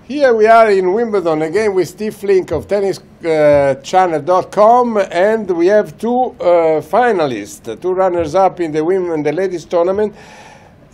Here we are in Wimbledon again with Steve Flink of tennischannel.com, and we have two finalists, two runners-up in the ladies tournament,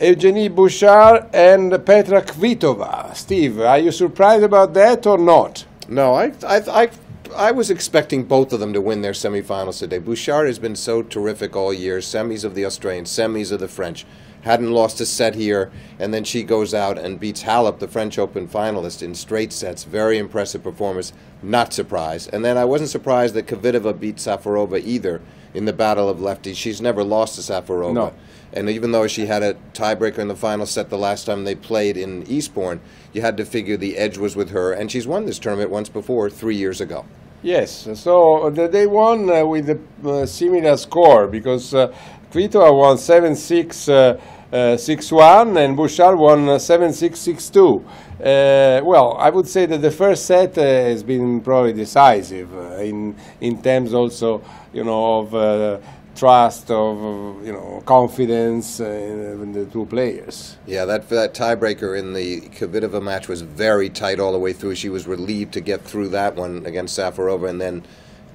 Evgenie Bouchard and Petra Kvitova. Steve, are you surprised about that or not? No, I was expecting both of them to win their semifinals today. Bouchard has been so terrific all year, semis of the Australians, semis of the French. Hadn't lost a set here, and then she goes out and beats Halep, the French Open finalist, in straight sets. Very impressive performance, not surprised. And then I wasn't surprised that Kvitova beat Safarova either in the battle of lefties. She's never lost to Safarova. No. And even though she had a tiebreaker in the final set the last time they played in Eastbourne, you had to figure the edge was with her, and she's won this tournament once before, 3 years ago. Yes, so they won with a similar score, because Kvitova won 7-6, 6-1, and Bouchard won 7-6, 6-2. Well, I would say that the first set has been probably decisive in terms also, of trust, of confidence in the two players. Yeah, that tiebreaker in the Kvitova match was very tight all the way through. She was relieved to get through that one against Safarova, and then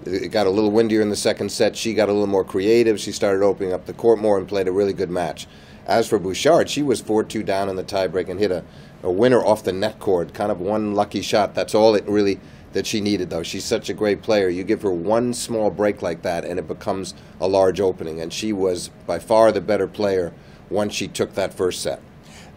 it got a little windier in the second set. She got a little more creative. She started opening up the court more and played a really good match. As for Bouchard, she was 4-2 down in the tiebreak and hit a winner off the net cord, kind of one lucky shot. That's all that she needed, though. She's such a great player. You give her one small break like that, and it becomes a large opening. And she was by far the better player once she took that first set.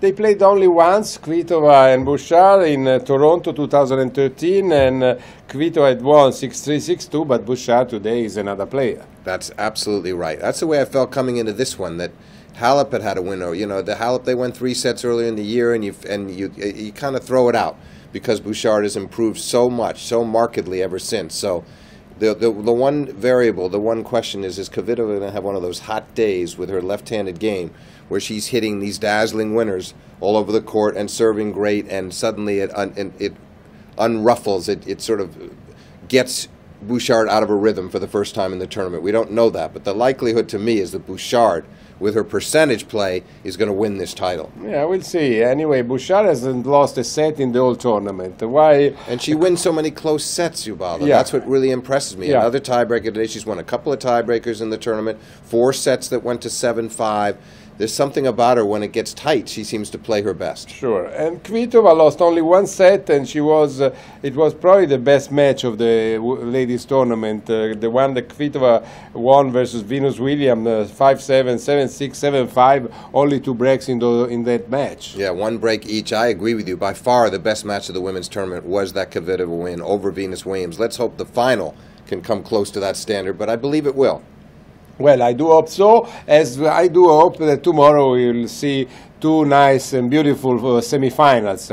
They played only once, Kvitova and Bouchard, in Toronto 2013, and Kvitova had won 6-3, 6-2, but Bouchard today is another player. That's absolutely right. That's the way I felt coming into this one, that Halep had a winner. The Halep, they won 3 sets earlier in the year, and you kind of throw it out because Bouchard has improved so much, so markedly ever since. So the one variable, the one question is Kvitova going to have one of those hot days with her left-handed game where she's hitting these dazzling winners all over the court and serving great, and suddenly it unruffles, it sort of gets Bouchard out of a rhythm for the first time in the tournament. We don't know that, but the likelihood to me is that Bouchard, with her percentage play, is going to win this title. Yeah, we'll see. Anyway, Bouchard hasn't lost a set in the whole tournament. Why? And she wins so many close sets, Ubaldo. Yeah. That's what really impresses me. Yeah. Another tiebreaker today. She's won a couple of tiebreakers in the tournament, 4 sets that went to 7-5. There's something about her when it gets tight, she seems to play her best. Sure. And Kvitova lost only 1 set, and it was probably the best match of the ladies tournament. The one that Kvitova won versus Venus Williams, 5-7, 7-6, 7-5, only 2 breaks in that match. Yeah, 1 break each. I agree with you. By far the best match of the women's tournament was that Kvitova win over Venus Williams. Let's hope the final can come close to that standard, but I believe it will. Well, I do hope so, as I do hope that tomorrow we will see 2 nice and beautiful semifinals.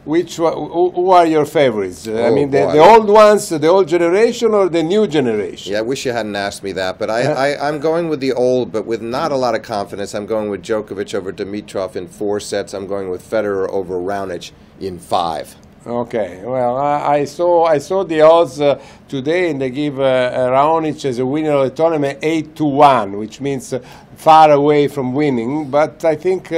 Who are your favorites? I mean, the old ones, the old generation, or the new generation? Yeah, I wish you hadn't asked me that, but I'm going with the old, but with not a lot of confidence. I'm going with Djokovic over Dimitrov in 4 sets. I'm going with Federer over Raonic in 5. Okay, well, I saw the odds today, and they give Raonic as a winner of the tournament 8-1, which means far away from winning. But I think,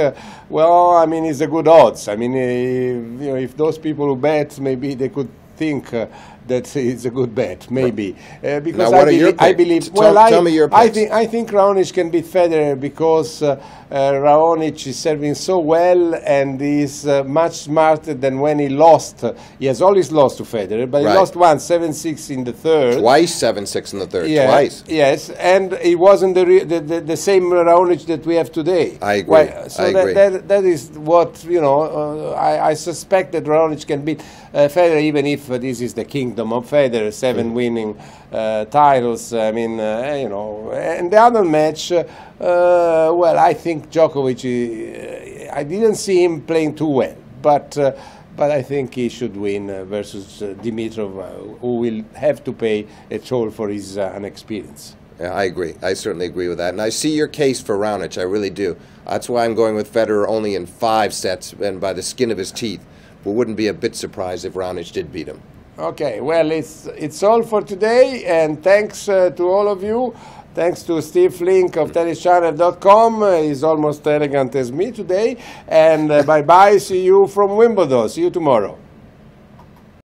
well, I mean, it's a good odds. I mean, if those people who bet, maybe they could think that it's a good bet, maybe. Because now, what are your picks? I believe. Tell me your picks. I think Raonic can beat Federer because Raonic is serving so well, and he's much smarter than when he lost. He has always lost to Federer, but he lost once, 7-6 in the third. Twice 7-6 in the third. Yeah, twice. Yes, and it wasn't the same Raonic that we have today. I agree. That is what I suspect that Raonic can beat Federer, even if this is the kingdom of Federer, 7 winning titles. I mean, and the other match, well, I think Djokovic, I didn't see him playing too well, but I think he should win versus Dimitrov, who will have to pay a toll for his inexperience. Yeah, I agree. I certainly agree with that. And I see your case for Raonic, I really do. That's why I'm going with Federer only in 5 sets and by the skin of his teeth. But wouldn't be a bit surprised if Raonic did beat him. Okay, well, it's all for today, and thanks to all of you. Thanks to Steve Flink of tennischannel.com. He's almost elegant as me today. And bye-bye. See you from Wimbledon. See you tomorrow.